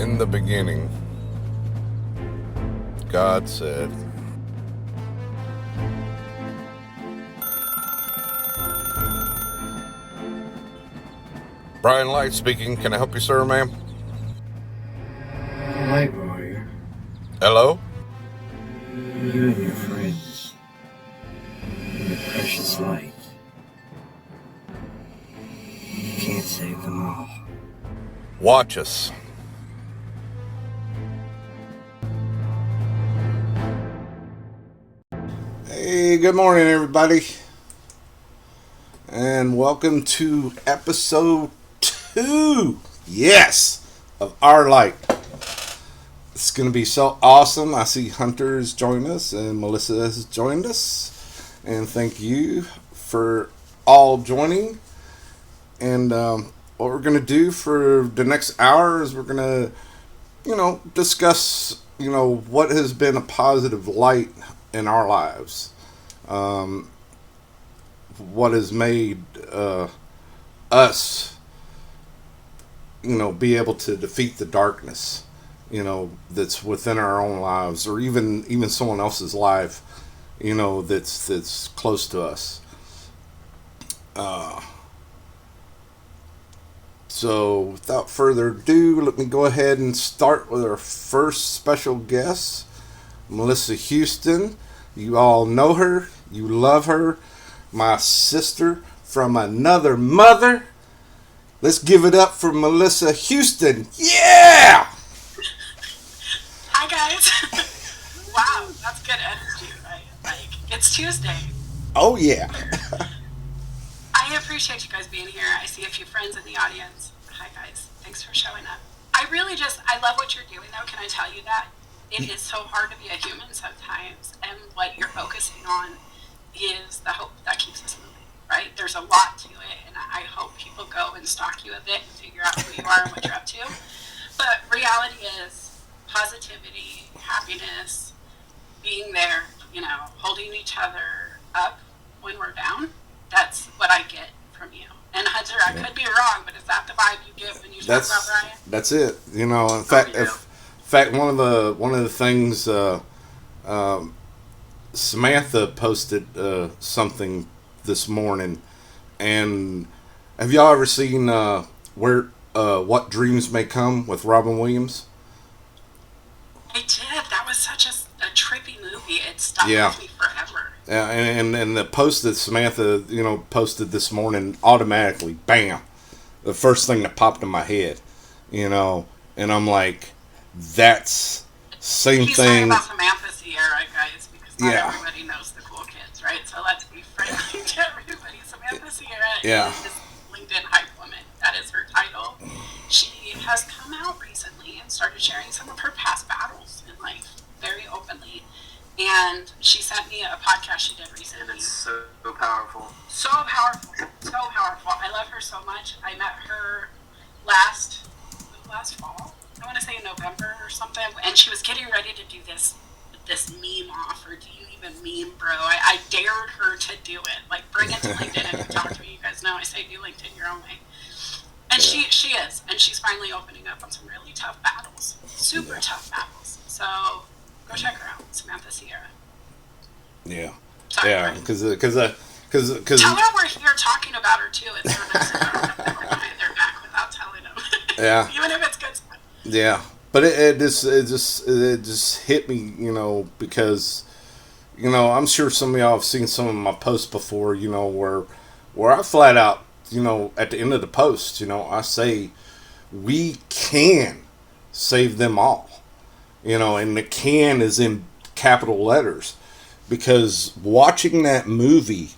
In the beginning, God said, Brian Light speaking. Can I help you, sir, ma'am? Hi, Warrior. Hello? You and your friends. And the precious light. You can't save them all. Watch us. Hey, good morning, everybody. And welcome to episode 2. Yes, of Our Light. It's going to be so awesome. I see Hunter has joined us and Melissa has joined us. And thank you for all joining. And what we're going to do for the next hour is we're going to, discuss, what has been a positive light in our lives. What has made us, be able to defeat the darkness, that's within our own lives, or even someone else's life, that's close to us. So, without further ado, let me go ahead and start with our first special guest, Melissa Houston. You all know her, you love her, my sister from another mother. Let's give it up for Melissa Houston. Yeah! Hi guys. Wow, that's good energy, right? Like, it's Tuesday. Oh, yeah. I appreciate you guys being here. I see a few friends in the audience. Hi guys. Thanks for showing up. I love what you're doing though. Can I tell you that? It is so hard to be a human sometimes, and what you're focusing on is the hope that keeps us moving, right? There's a lot to it, and I hope people go and stalk you a bit and figure out who you are and what you're up to. But reality is positivity, happiness, being there, holding each other up when we're down. That's what I get from you. And Hunter, I could be wrong, but is that the vibe you get when you talk about Brian? That's it. In fact, one of the things Samantha posted something this morning, and have y'all ever seen where What Dreams May Come with Robin Williams? I did. That was such a trippy movie. It stuck Yeah. with me forever. And the post that Samantha posted this morning, automatically, bam, the first thing that popped in my head, and I'm like, that's same He's thing. talking about Samantha Sierra, guys, because not Yeah. everybody knows the cool kids, right? So let's be friendly to everybody. Samantha Sierra Yeah. is LinkedIn Hype Woman. That is her title. She has come out recently and started sharing some of her past battles in life very openly. And she sent me a podcast she did recently. It's so powerful. So powerful. So powerful. I love her so much. I met her last fall. I want to say in November or something. And she was getting ready to do this meme off, or do you even meme, bro? I dared her to do it. Like, bring it to LinkedIn. If you talk to me, you guys know I say do LinkedIn your own way. And she is. And she's finally opening up on some really tough battles. Super tough battles. So go check her out, Samantha Sierra. Yeah. Sorry, Yeah, Brian. because Tell her we're here talking about her too. It's so nice of them that we're behind their back without telling them. Yeah. Even if it's good stuff. Yeah, but it just hit me, because I'm sure some of y'all have seen some of my posts before, where I flat out, at the end of the post, I say we can save them all, and the can is in capital letters, because watching that movie,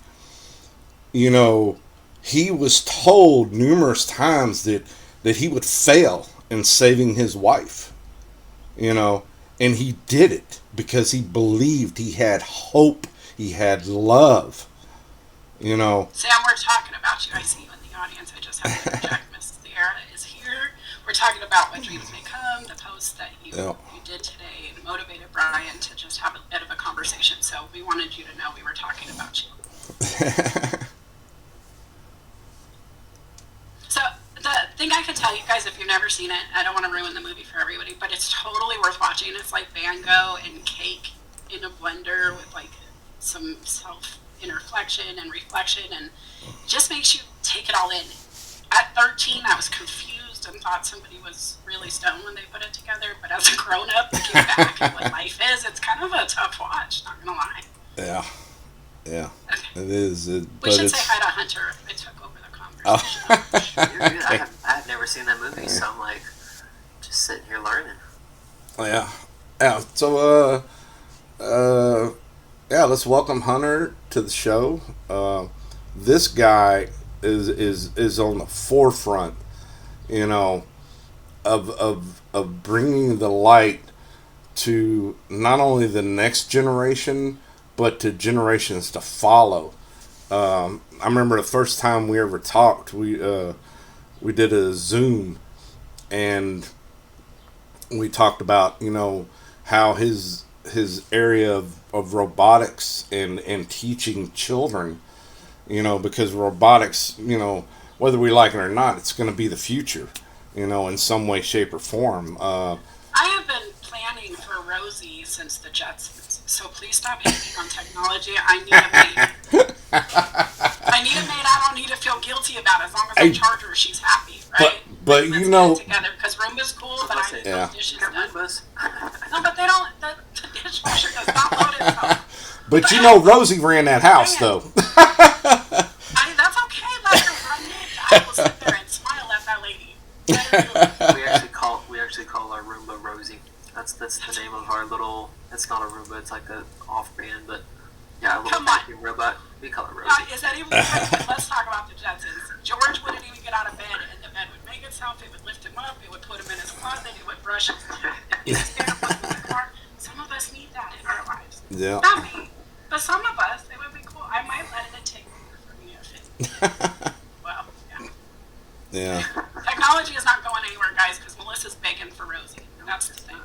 he was told numerous times that he would fail in saving his wife, and he did it because he believed, he had hope, he had love, Sam, we're talking about you. I see you in the audience. I just have to interject. Miss Sierra is here. We're talking about what dreams may come, the post that you did today motivated Brian to just have a bit of a conversation. So we wanted you to know we were talking about you. So the thing I I can tell you guys, if you've never seen it, I don't want to ruin the movie for everybody, but it's totally worth watching. It's like Van Gogh and cake in a blender with like some self interflection and reflection, and just makes you take it all in. At 13, I was confused and thought somebody was really stoned when they put it together, but as a grown up, looking back at what life is, it's kind of a tough watch, not gonna lie. Yeah. Yeah. Okay. It is. We should say hi to Hunter. I took over the conversation. Oh. You're good. I have never seen that movie, so I'm like just sitting here learning. Yeah. Yeah. So, yeah, let's welcome Hunter to the show. This guy is on the forefront, you know, of bringing the light to not only the next generation, but to generations to follow. I remember the first time we ever talked, we did a Zoom, and we talked about, you know, how his area of robotics and teaching children, you know, because robotics, you know, whether we like it or not, it's going to be the future, you know, in some way, shape, or form. I have been planning for Rosie since the Jetsons, so please stop hating on technology. I need a maid. I need a maid. I don't need to feel guilty about it. As long as I charge her, she's happy, right? But Let's you know, get it together, because Roomba's cool, but I need those dishes done. Roombas. No, but they don't. The dishwasher does not load itself. but you know, Rosie ran that house though. That's okay. Let her run it. I will sit there and smile at that lady. Let her do it. We actually call our Roomba Rosie. That's the name of our little. It's not a Roomba. It's like a off-brand, but yeah, a little vacuum robot. We call it Rosie. Is that even? Let's talk about the Jetsons. George wouldn't even get out of bed, and the bed would make itself. It would lift him up. It would put him in his closet. It would brush his teeth. It would stand up with the car. Some of us need that in our lives. Yeah. Not me, but some of us. It would be cool. I might let it take over for me if it. Well, yeah. Yeah. Technology is not going anywhere, guys, because Melissa's begging for Rosie. That's the thing.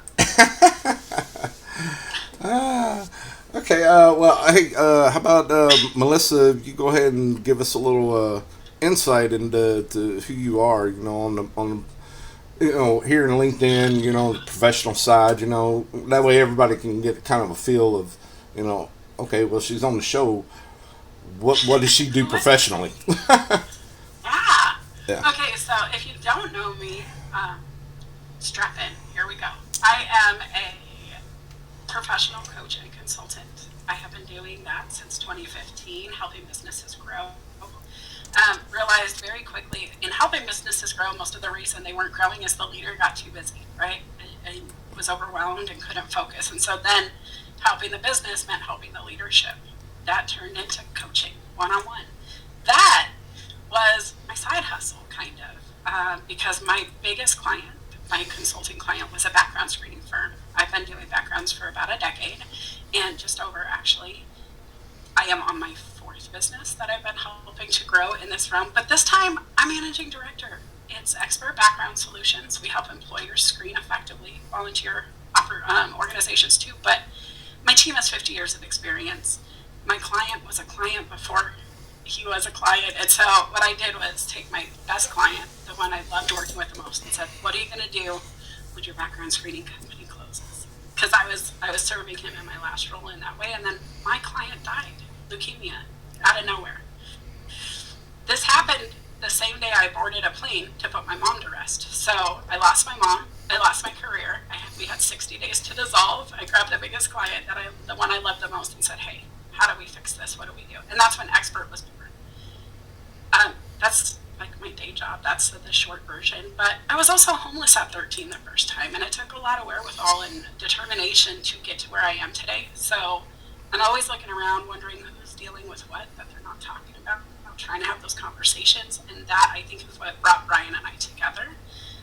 Okay. Well, hey. How about Melissa? You go ahead and give us a little insight into who you are. You know, on you know, here in LinkedIn. You know, the professional side. You know, that way everybody can get kind of a feel of, you know, okay, well, she's on the show. What does she do professionally? Yeah. Okay, so if you don't know me, strap in. Here we go. I am a professional coach and consultant. I have been doing that since 2015, helping businesses grow. Realized very quickly, in helping businesses grow, most of the reason they weren't growing is the leader got too busy, right? And was overwhelmed and couldn't focus. And so then helping the business meant helping the leadership. That turned into coaching one-on-one. That was my side hustle, kind of, because my biggest client, my consulting client, was a background screening firm. I've been doing backgrounds for about a decade, and just over, actually. I am on my fourth business that I've been helping to grow in this realm, but this time I'm managing director. It's Expert Background Solutions. We help employers screen effectively, volunteer organizations too, but my team has 50 years of experience. My client was a client before he was a client, and so what I did was take my best client, the one I loved working with the most, and said, what are you going to do when your background screening company closes? Because I was serving him in my last role in that way, and then my client died, leukemia, out of nowhere. This happened the same day I boarded a plane to put my mom to rest. So I lost my mom, I lost my career, we had 60 days to dissolve. I grabbed the biggest client, the one I loved the most, and said, hey, how do we fix this? What do we do? And that's when Expert was born. That's like my day job. That's the short version. But I was also homeless at 13 the first time, and it took a lot of wherewithal and determination to get to where I am today. So I'm always looking around, wondering who's dealing with what that they're not talking about. I'm trying to have those conversations, and that, I think, is what brought Brian and I together.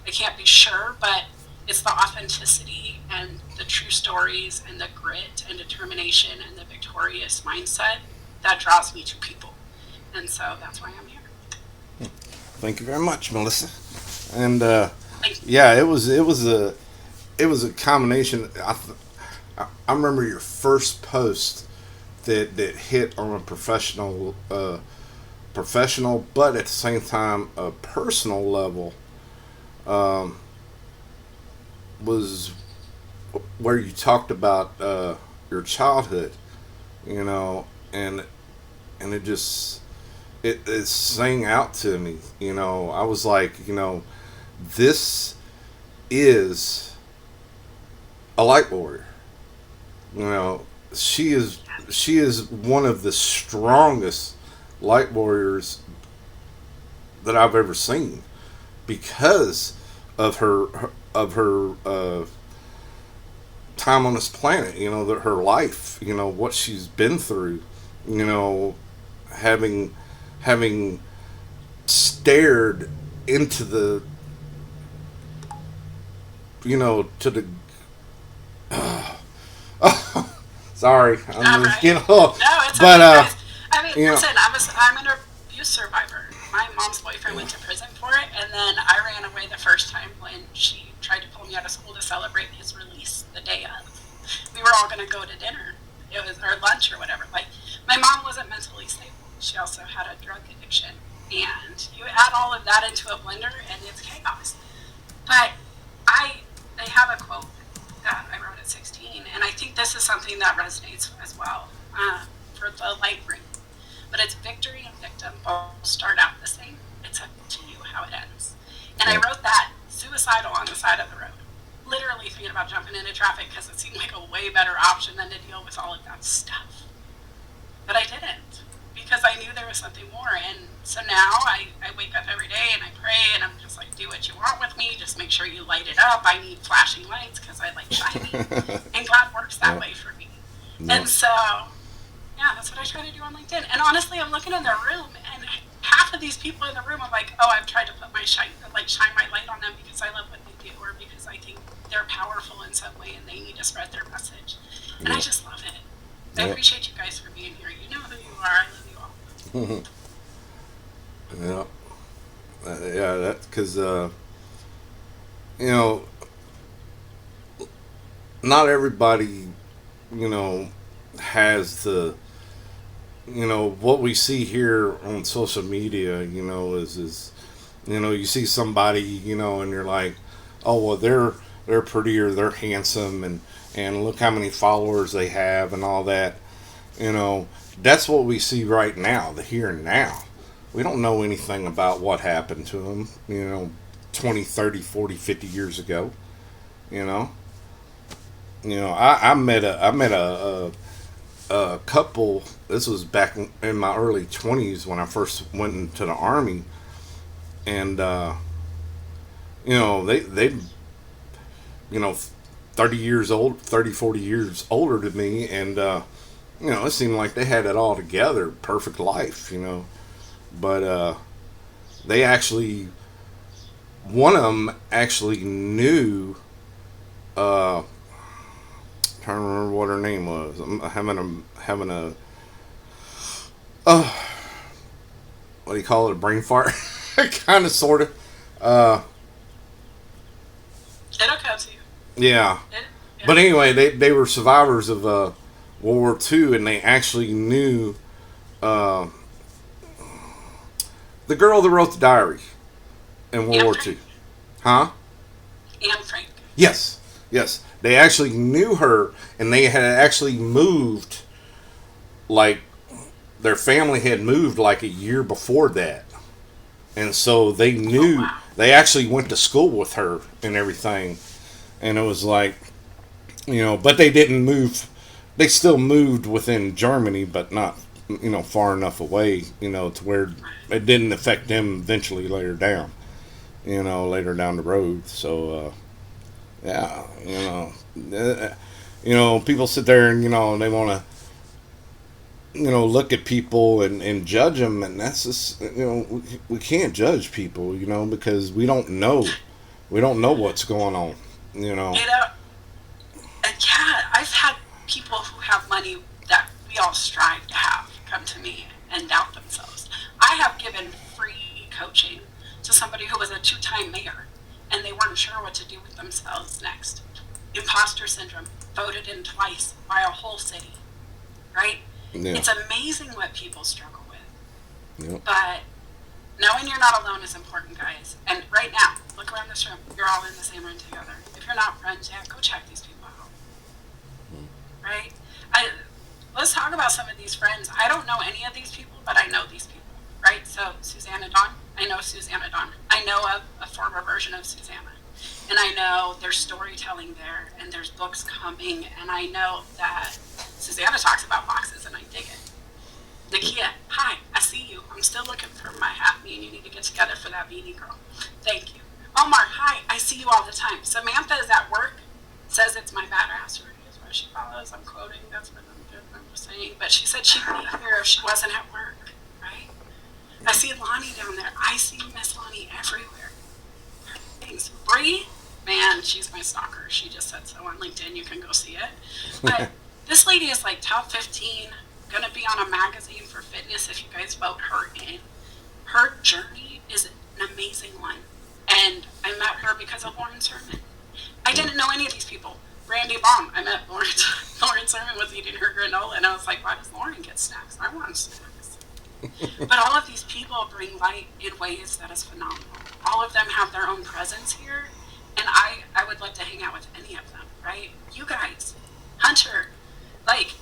I can't be sure, but it's the authenticity and the true stories and the grit and determination and the victorious mindset that draws me to people. And so that's why I'm here. Thank you very much, Melissa. And yeah, it was a combination. I remember your first post that hit on a professional, but at the same time a personal level. um, was where you talked about your childhood, you know, and it sang out to me. You know, I was like, you know, this is a light warrior. You know, she is one of the strongest light warriors that I've ever seen because of her time on this planet. You know, that her life. You know what she's been through. You know, having having stared into the to the sorry, All I'm just right. getting off. No, it's But okay, guys. I mean, you know, listen, I'm an abuse survivor. My mom's boyfriend went to prison for it, and then I ran away the first time when she tried to pull me out of school to celebrate his release the day of. We were all going to go to dinner. It was or lunch or whatever. Like my mom wasn't mentally stable. She also had a drug addiction, and you add all of that into a blender, and it's chaos. But I have a quote that I wrote at 16, and I think this is something that resonates as well for the light ring. But it's victory and victim both start out the same. It's up to you how it ends. And I yeah, wrote that suicidal on the side of the road, literally thinking about jumping into traffic because it seemed like a way better option than to deal with all of that stuff. But I didn't because I knew there was something more. And so now I wake up every day and I pray and I'm just like, do what you want with me. Just make sure you light it up. I need flashing lights because I like shining. And God works that yeah, way for me. yeah, And so, yeah, that's what I try to do on LinkedIn. And honestly, I'm looking in their room and half of these people in the room, I'm like, oh, I've tried to put my shine my light on them because I love what they do or because I think they're powerful in some way and they need to spread their message. And I yeah, just love it. I yeah, appreciate you guys for being here. You know who you are. I love you all. yeah, yeah. That because you know, not everybody has the what we see here on social media. Is you see somebody and you're like, oh well, they're pretty or they're handsome and look how many followers they have and all that. You know, that's what we see right now, the here and now. We don't know anything about what happened to them, 20, 30, 40, 50 years ago. You know, I met a couple. This was back in my early 20s when I first went into the army, and they you know 30 years old, 30, 40 years older than me, and it seemed like they had it all together, perfect life, but they actually, one of them actually knew, trying to remember what her name was. I'm having a uh, what do you call it, a brain fart, kind of, sort of. Uh, It'll come to you. yeah, Yeah. but anyway, they were survivors of World War II, and they actually knew uh, the girl that wrote the diary in World Anne War Frank. II. Huh? Anne Frank. Yes, yes. They actually knew her, and they had actually moved, like, their family had moved like a year before that. And so they Oh, knew, wow. they actually went to school with her and everything. And it was like, but they didn't move, they still moved within Germany, but not, far enough away, to where it didn't affect them eventually later down, later down the road. So, yeah, people sit there and they want to look at people and judge them, and that's just we can't judge people, because we don't know what's going on, you know. You know, and yeah, I've had people who have money that we all strive to have come to me and doubt themselves. I have given free coaching to somebody who was a two-time mayor and they weren't sure what to do with themselves next. Imposter syndrome, voted in twice by a whole city, right? Yeah, It's amazing what people struggle with. yeah, But Knowing you're not alone is important, guys. And right now, look around this room. You're all in the same room together. If you're not friends yet, go check these people out. Right? Let's talk about some of these friends. I don't know any of these people, but I know these people. Right? So Susanna Dawn, I know Susanna Dawn. I know of a former version of Susanna. And I know there's storytelling there, and there's books coming, and I know that Susanna talks about boxes, and I dig it. Nakia, hi, I see you. I'm still looking for my hat. Me and you need to get together for that beanie girl. Thank you. Omar, hi, I see you all the time. Samantha is at work, says it's my badassery is what she follows. I'm quoting, that's what I'm just saying. But she said she'd be here if she wasn't at work, right? I see Lonnie down there. I see Miss Lonnie everywhere. Thanks. Bree, man, she's my stalker. She just said so on LinkedIn. You can go see it. But this lady is like top 15, gonna be on a magazine for fitness if you guys vote her in. Her journey is an amazing one. And I met her because of Lauren Sermon. I didn't know any of these people. Randy Baum, I met Lauren. Lauren Sermon was eating her granola, and I was like, why does Lauren get snacks? I want snacks. But all of these people bring light in ways that is phenomenal. All of them have their own presence here, and I would love to hang out with any of them, right? You guys, Hunter, like,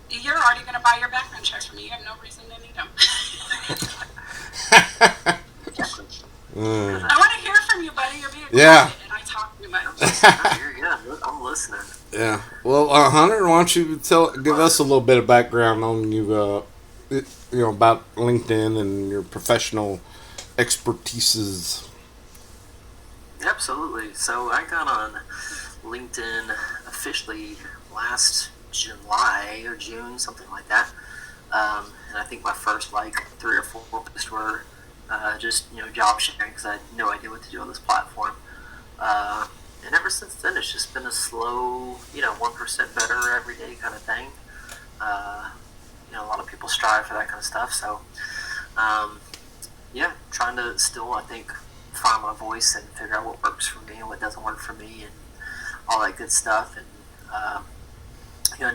you're already going to buy your background checks from me. You have no reason to need them. I want to hear from you, buddy. You're being quiet, and I talk too much. Yeah, I'm listening. Yeah. Well, Hunter, why don't you give us a little bit of background on you, about LinkedIn and your professional expertises. Absolutely. So I got on LinkedIn officially last July or June, something like that. And I think my first 3 or 4 posts were just job sharing because I had no idea what to do on this platform. And ever since then, it's just been a slow, 1% better every day kind of thing. A lot of people strive for that kind of stuff. So, trying to still, I think, find my voice and figure out what works for me and what doesn't work for me and all that good stuff. And,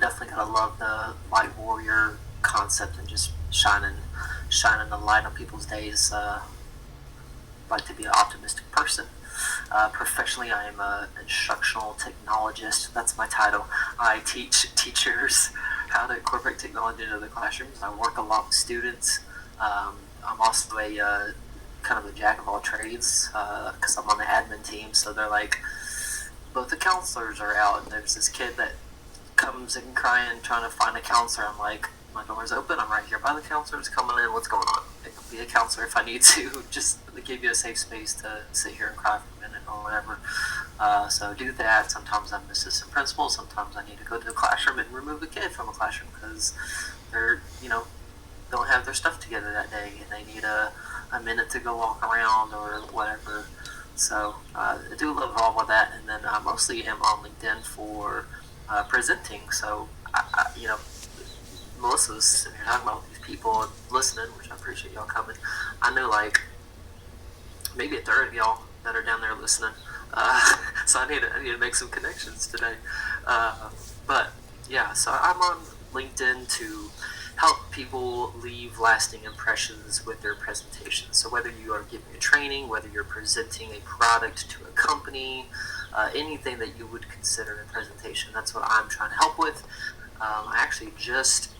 definitely gotta love the light warrior concept and just shining the light on people's days. Like to be an optimistic person. Professionally, I am an instructional technologist. That's my title. I teach teachers how to incorporate technology into the classrooms. I work a lot with students. I'm also a kind of a jack of all trades because I'm on the admin team. So they're like, both the counselors are out, and there's this kid that comes in crying, trying to find a counselor. I'm like, my door's open. I'm right here by the counselors coming in. What's going on? I can be a counselor if I need to. Just to give you a safe space to sit here and cry for a minute or whatever. So do that. Sometimes I'm assistant principal. Sometimes I need to go to the classroom and remove a kid from a classroom because they're, don't have their stuff together that day and they need a minute to go walk around or whatever. So I do love all of that. And then I mostly am on LinkedIn for presenting. So, Melissa was sitting here talking about these people and listening, which I appreciate y'all coming. I know maybe a third of y'all that are down there listening. So I need to make some connections today. So I'm on LinkedIn to help people leave lasting impressions with their presentations. So whether you are giving a training, whether you're presenting a product to a company, anything that you would consider a presentation, that's what I'm trying to help with. I actually just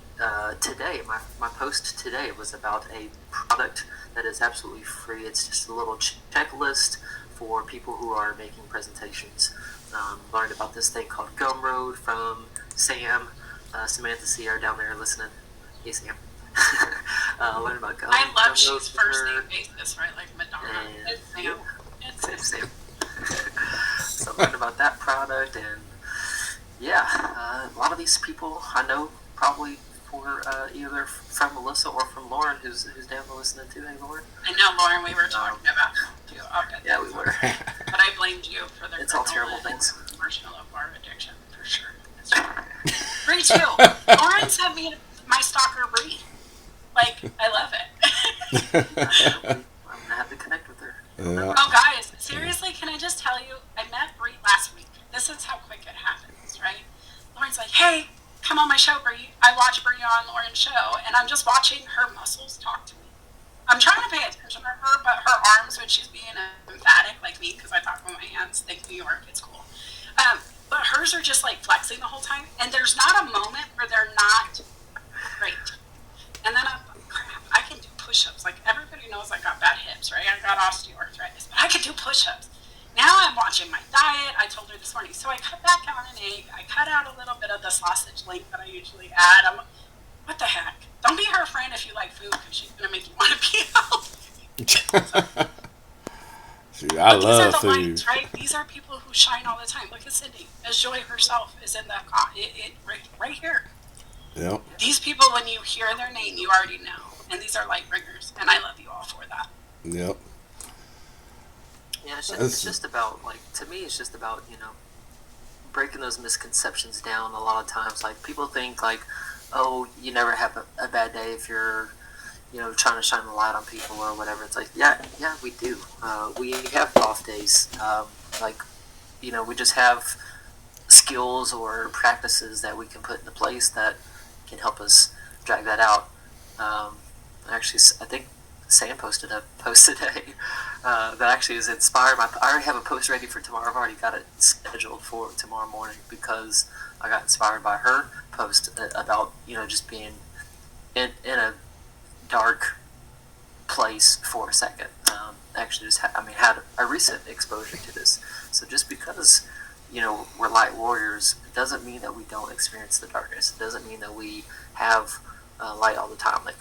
today, my post today was about a product that is absolutely free. It's just a little checklist for people who are making presentations. Learned about this thing called Gumroad from Sam, Samantha C are down there listening. Hey Sam. Learned about Gumroad. I love she's first name basis, right? Like Madonna. It's Sam. So I learned about that product, and a lot of these people I know probably for either from Melissa or from Lauren, who's down there listening too. Hey Lauren. I know, Lauren. We were talking about you. Yeah, we were. But I blamed you for the. It's all terrible things. Marshmallow bar addiction for sure. That's right. Bree too. Lauren sent me my stalker Bree. I love it. I'm gonna have to connect with her. Yeah. Oh, guys, seriously, can I just tell you? I met Bree last week. This is how quick it happens, right? Lauren's like, hey, come on my show, Bree. I watch Bree on Lauren's show, and I'm just watching her muscles talk to me. I'm trying to pay attention to her, but her arms, when she's being emphatic like me, because I talk with my hands, think New York, it's cool. But hers are just like flexing the whole time, and there's not a moment where they're not great. And then I'm like, crap, I can do push-ups. Like, everybody knows I got bad hips, right? I got osteoarthritis, but I can do push-ups. Now I'm watching my diet. I told her this morning, so I cut back on an egg. I cut out a little bit of the sausage link that I usually add. What the heck? Don't be her friend if you like food, because she's going to make you want to be healthy. See, I love these are the food. lights, right? These are people who shine all the time. Look at Cindy. As Joy herself is in the right here. Yep. These people, when you hear their name, you already know. And these are light bringers, and I love you all for that. Yep. Yeah, it's just about, like, to me, it's just about, breaking those misconceptions down. A lot of times, like, people think, like, oh, you never have a bad day if you're, trying to shine the light on people or whatever. It's like, yeah, we do. We have off days. We just have skills or practices that we can put into place that can help us drag that out. Actually, I think Sam posted a post today that actually is inspired by. I already have a post ready for tomorrow. I've already got it scheduled for tomorrow morning because I got inspired by her post about just being in a dark place for a second. Actually, just had a recent exposure to this. So just because we're light warriors, it doesn't mean that we don't experience the darkness. It doesn't mean that we have light all the time. Like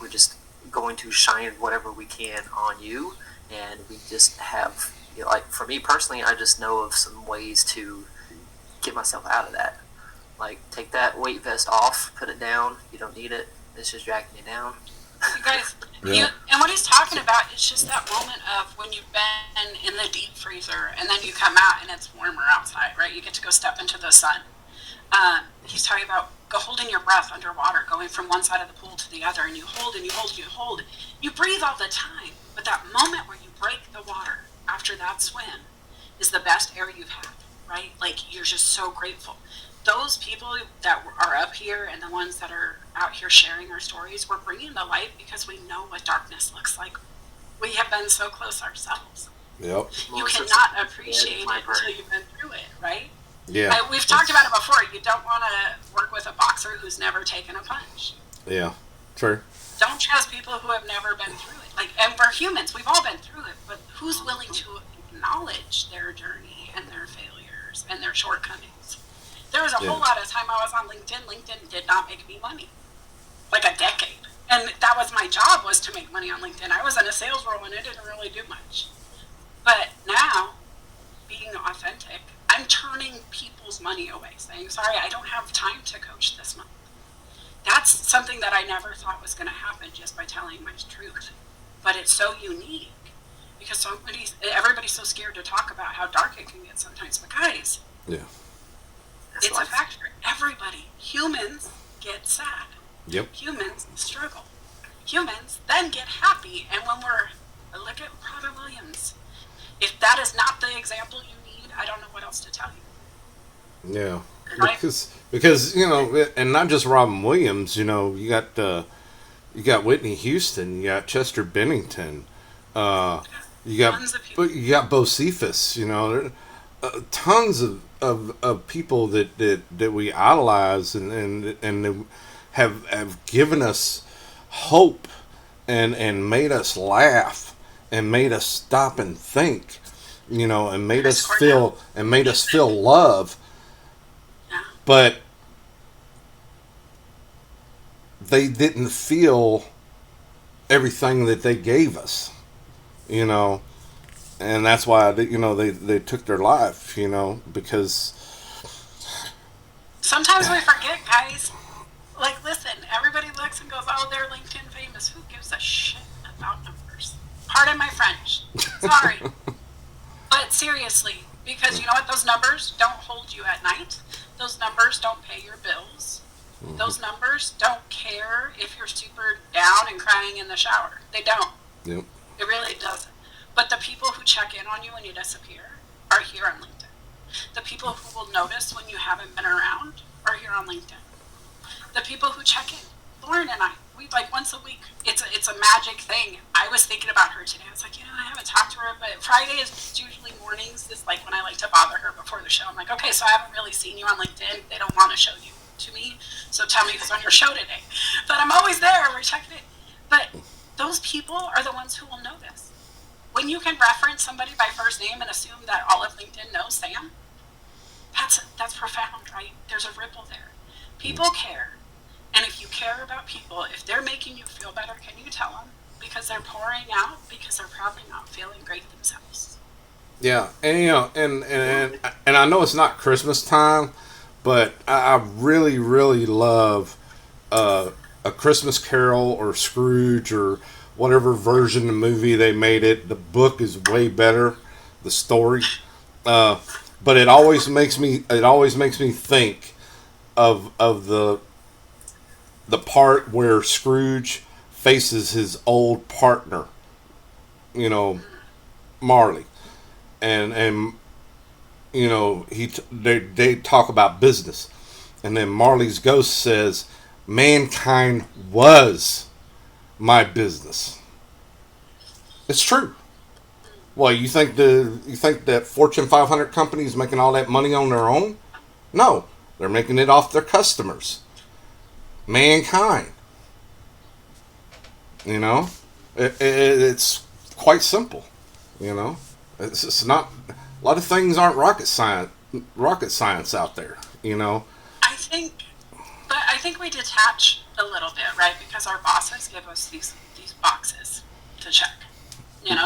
we're just going to shine whatever we can on you, and we just have like for me personally, I just know of some ways to get myself out of that. Like take that weight vest off, put it down. You don't need it. It's just dragging you down. You guys, Yeah. and what he's talking about is just that moment of when you've been in the deep freezer and then you come out and it's warmer outside, right? You get to go step into the sun. He's talking about holding your breath underwater, going from one side of the pool to the other, and you hold and you hold and you hold. You breathe all the time, but that moment where you break the water after that swim is the best air you've had, right? Like you're just so grateful. Those people that are up here and the ones that are out here sharing our stories, we're bringing the light because we know what darkness looks like. We have been so close ourselves. Yep. You cannot appreciate it until you've been through it, right? Yeah. We've talked about it before. You don't want to work with a boxer who's never taken a punch. Yeah. True. Don't trust people who have never been through it. Like, and we're humans. We've all been through it. But who's willing to acknowledge their journey and their failures and their shortcomings? There was a whole lot of time I was on LinkedIn. LinkedIn did not make me money. Like a decade. And that was my job, was to make money on LinkedIn. I was in a sales role and it didn't really do much. But now, being authentic, I'm turning people's money away, saying, sorry, I don't have time to coach this month. That's something that I never thought was going to happen just by telling my truth. But it's so unique because everybody's so scared to talk about how dark it can get sometimes. But guys, Yeah. it's a factor. Everybody, humans get sad. Yep. Humans struggle. Humans then get happy. And when look at Robin Williams. If that is not the example you need, I don't know what else to tell you. Yeah. Right? Because and not just Robin Williams. You got Whitney Houston. You got Chester Bennington. You got Bo Cephas. Tons of people that we idolize and have given us hope and made us laugh and made us stop and think, and made us feel love. Yeah. But they didn't feel everything that they gave us, and that's why they took their life, because Sometimes we forget, guys. Like, listen, everybody looks and goes, oh, they're LinkedIn famous. Who gives a shit about numbers? Pardon my French. Sorry. But seriously, because you know what? Those numbers don't hold you at night. Those numbers don't pay your bills. Mm-hmm. Those numbers don't care if you're super down and crying in the shower. They don't. Yep. It really doesn't. But the people who check in on you when you disappear are here on LinkedIn. The people who will notice when you haven't been around are here on LinkedIn. The people who check in, Lauren and I, we like once a week. It's a magic thing. I was thinking about her today. I was like, I haven't talked to her, but Friday is usually mornings. Is like when I like to bother her before the show. I'm like, okay, so I haven't really seen you on LinkedIn. They don't want to show you to me, so tell me who's on your show today. But I'm always there. We're checking it. But those people are the ones who will notice. When you can reference somebody by first name and assume that all of LinkedIn knows Sam, that's profound, right? There's a ripple there. People care. And if you care about people, if they're making you feel better, can you tell them? Because they're pouring out, because they're probably not feeling great themselves. Yeah, and and I know it's not Christmas time, but I really really love a Christmas Carol or Scrooge or whatever version of the movie they made it. The book is way better, the story, but it always makes me think of the part where Scrooge faces his old partner, Marley, and they talk about business, and then Marley's ghost says, "Mankind was my business." It's true. Well, you think that Fortune 500 companies making all that money on their own? No, they're making it off their customers. Mankind. It's quite simple. It's not, a lot of things aren't rocket science out there. I think, but I think we detach a little bit, right? Because our bosses give us these boxes to check.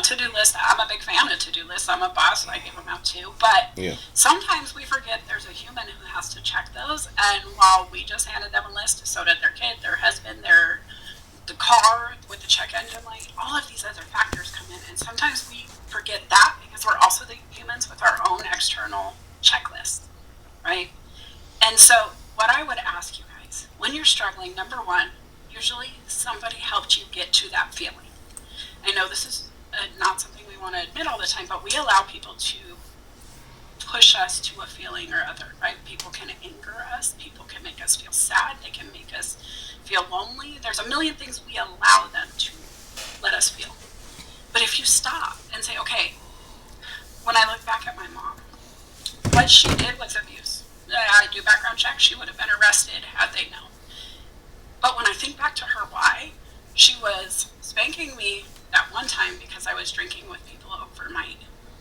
To-do list. I'm a big fan of to-do lists. I'm a boss, so I give them out too. But sometimes we forget there's a human who has to check those. And while we just handed them a list, so did their kid, their husband, the car with the check engine light. All of these other factors come in, and sometimes we forget that because we're also the humans with our own external checklist, right? And so, what I would ask you guys, when you're struggling, number one, usually somebody helped you get to that feeling. I know this is not something we want to admit all the time, but we allow people to push us to a feeling or other, right? People can anger us, people can make us feel sad, they can make us feel lonely. There's a million things we allow them to let us feel. But if you stop and say, okay, when I look back at my mom, what she did was abuse. I do background checks, she would have been arrested had they known. But when I think back to her why, she was spanking me that one time because I was drinking with people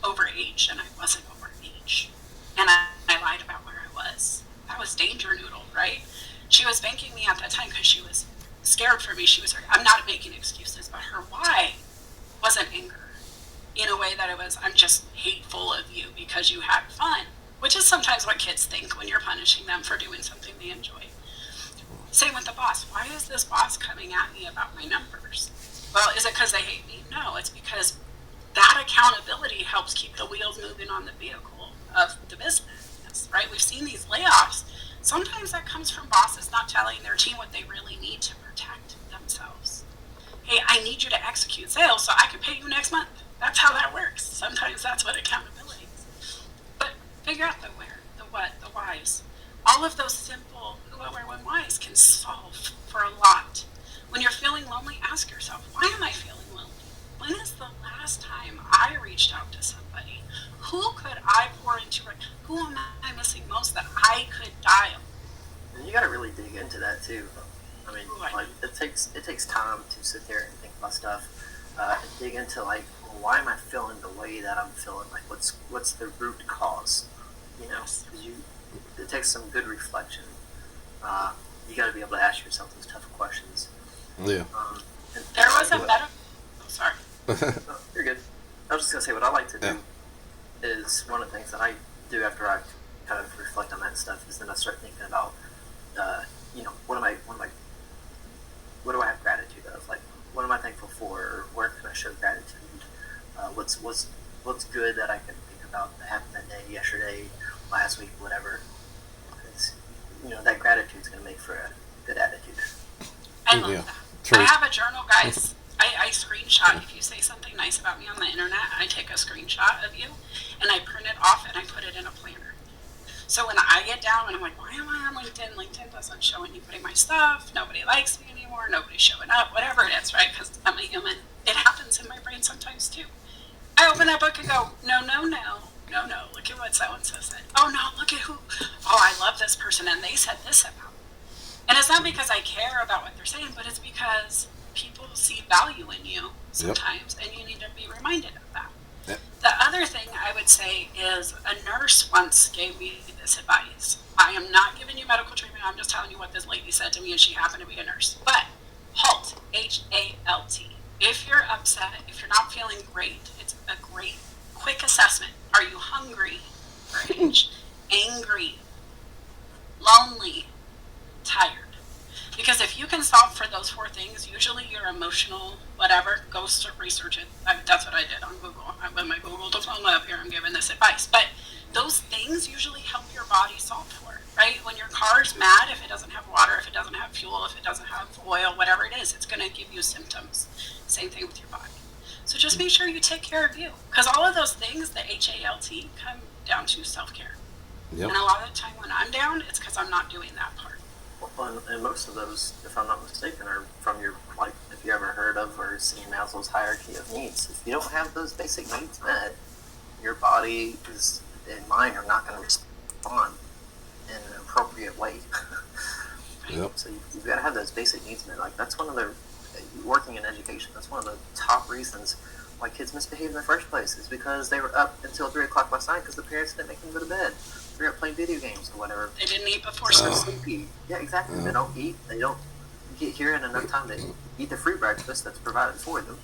over age, and I wasn't over age. And I lied about where I was. That was danger noodle, right? She was spanking me at that time because she was scared for me. I'm not making excuses, but her why wasn't anger. In a way that it was, I'm just hateful of you because you had fun, which is sometimes what kids think when you're punishing them for doing something they enjoy. Same with the boss. Why is this boss coming at me about my numbers? Well, is it because they hate me? No, it's because that accountability helps keep the wheels moving on the vehicle of the business, right? We've seen these layoffs. Sometimes that comes from bosses not telling their team what they really need to protect themselves. Hey, I need you to execute sales so I can pay you next month. That's how that works. Sometimes that's what accountability is. But figure out the where, the what, the whys. All of those simple who, what, where, when, whys can solve for a lot. When you're feeling lonely, ask yourself, why am I feeling lonely? When is the last time I reached out to somebody? Who could I pour into? Who am I missing most that I could dial? And you got to really dig into that too. I mean, like it takes time to sit there and think about stuff, and dig into like, well, why am I feeling the way that I'm feeling? Like, what's the root cause? Because it takes some good reflection. You got to be able to ask yourself those tough questions. Yeah. There was a better. Oh, sorry. No, you're good. I was just gonna say what I like to do is one of the things that I do after I kind of reflect on that stuff is then I start thinking about, what do I have gratitude of? Like, what am I thankful for? Or where can I show gratitude? What's good that I can think about that happened that day, yesterday, last week, whatever. It's, that gratitude's gonna make for a good attitude. I love that. True. I have a journal, guys. I screenshot. If you say something nice about me on the internet, I take a screenshot of you and I print it off and I put it in a planner. So when I get down and I'm like, why am I on LinkedIn? LinkedIn doesn't show any putting my stuff. Nobody likes me anymore. Nobody's showing up. Whatever it is, right? Because I'm a human. It happens in my brain sometimes too. I open that book and go, no, no, no, no, no. Look at what so-and-so said. Oh, no, look at who. Oh, I love this person, and they said this about me. And it's not because I care about what they're saying, but it's because people see value in you sometimes, and you need to be reminded of that. Yep. The other thing I would say is a nurse once gave me this advice. I am not giving you medical treatment. I'm just telling you what this lady said to me, and she happened to be a nurse. But HALT, HALT. If you're upset, if you're not feeling great, it's a great, quick assessment. Are you hungry? Rage, angry, lonely, tired? Because if you can solve for those 4 things, usually your emotional whatever, go research it. That's what I did on Google. I'm with my Google diploma up here. I'm giving this advice. But those things usually help your body solve for it, right? When your car's mad, if it doesn't have water, if it doesn't have fuel, if it doesn't have oil, whatever it is, it's going to give you symptoms. Same thing with your body. So just make sure you take care of you. Because all of those things, the HALT, come down to self-care. Yep. And a lot of the time when I'm down, it's because I'm not doing that part. Well, and most of those, if I'm not mistaken, are from your, like, if you ever heard of or seen Maslow's hierarchy of needs. If you don't have those basic needs met, your body and mind are not going to respond in an appropriate way. Yep. So you've got to have those basic needs met. Like, that's one of the, working in education, that's one of the top reasons why kids misbehave in the first place, is because they were up until 3 o'clock last night because the parents didn't make them go to bed. They're playing video games or whatever. They didn't eat before sleepy. Yeah, exactly. They don't eat. They don't get here in enough time to eat the free breakfast that's provided for them.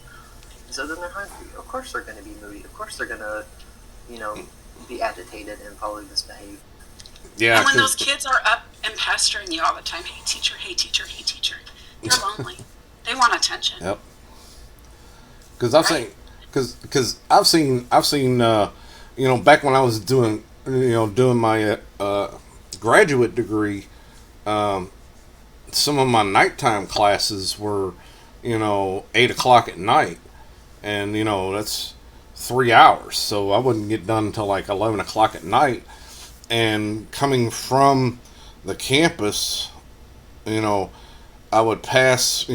So then they're hungry. Of course they're going to be moody. Of course they're going to, be agitated and probably misbehave. Yeah. And when those kids are up and pestering you all the time, hey teacher, hey teacher, hey teacher, they're lonely. They want attention. Yep. Because I've seen back when I was doing my graduate degree, some of my nighttime classes were 8 o'clock at night, and that's 3 hours, so I wouldn't get done until like 11 o'clock at night. And coming from the campus, I would pass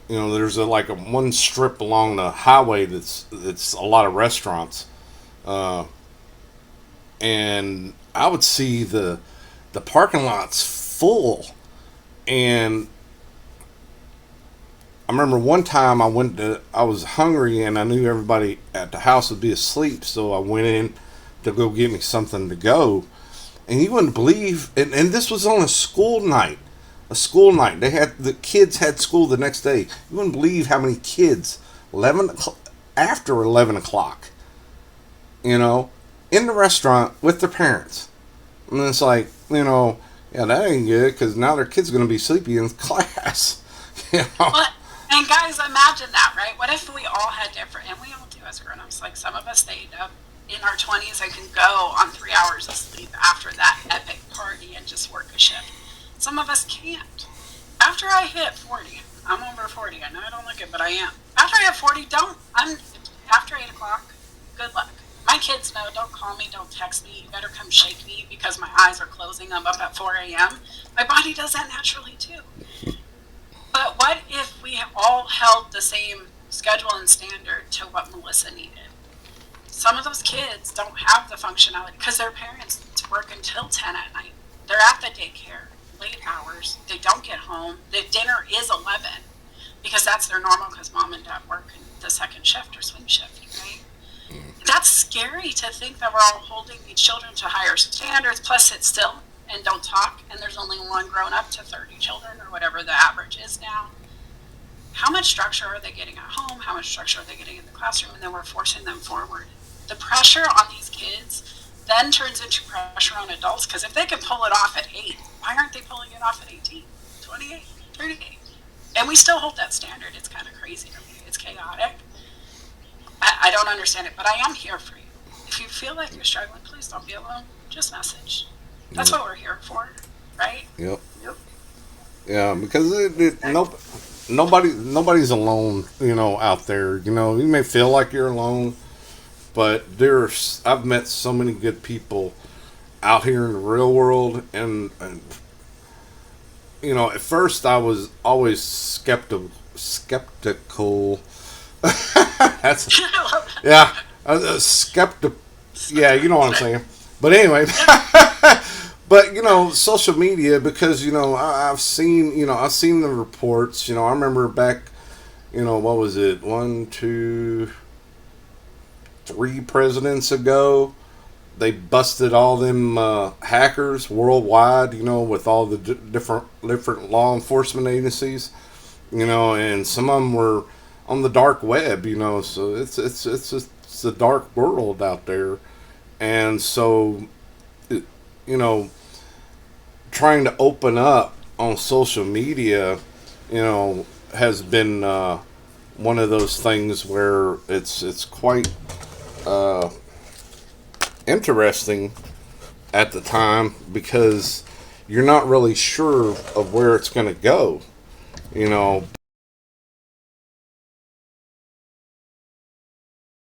there's one strip along the highway that's a lot of restaurants, and I would see the parking lots full. And I remember one time I was hungry and I knew everybody at the house would be asleep, so I went in to go get me something to go. And you wouldn't believe, and this was on a school night. The kids had school the next day. You wouldn't believe how many kids, after 11 o'clock, in the restaurant with their parents. And it's like, that ain't good, because now their kid's going to be sleepy in class. Well, and guys, imagine that, right? What if we all had different, and we all do as grown-ups, like some of us stayed up in our 20s and can go on 3 hours of sleep after that epic party and just work a shift. Some of us can't. After I hit 40, I'm over 40. I know I don't look it, but I am. After I hit 40, after 8 o'clock, good luck. My kids know, don't call me, don't text me. You better come shake me because my eyes are closing. I'm up at 4 a.m. My body does that naturally too. But what if we all held the same schedule and standard to what Melissa needed? Some of those kids don't have the functionality because their parents work until 10 at night. They're at the daycare, late hours. They don't get home. The dinner is 11 because that's their normal, because mom and dad work in the second shift or swing shift, right? That's scary to think that we're all holding these children to higher standards, plus sit still and don't talk, and there's only one grown up to 30 children or whatever the average is now. How much structure are they getting at home? How much structure are they getting in the classroom? And then we're forcing them forward. The pressure on these kids then turns into pressure on adults, because if they can pull it off at 8, why aren't they pulling it off at 18, 28, 38? And we still hold that standard. It's kind of crazy to me. It's chaotic. I don't understand it, but I am here for you. If you feel like you're struggling, please don't be alone. Just message. That's what we're here for, right? Yep. Yeah, because nobody's alone, out there. You may feel like you're alone, but I've met so many good people, out here in the real world, and you know, at first I was always skeptical. That's I love that. yeah, I was skeptical. Yeah, you know what I'm saying. But anyway, but you know, social media, because you know I've seen, you know, I've seen the reports. You know, I remember back, you know, what was it, 1, 2, 3 presidents ago, they busted all them hackers worldwide. You know, with all the different law enforcement agencies. You know, and some of them were on the dark web. You know, so it's a dark world out there, and so you know, trying to open up on social media, you know, has been one of those things where it's quite uh, interesting at the time, because you're not really sure of where it's going to go. You know,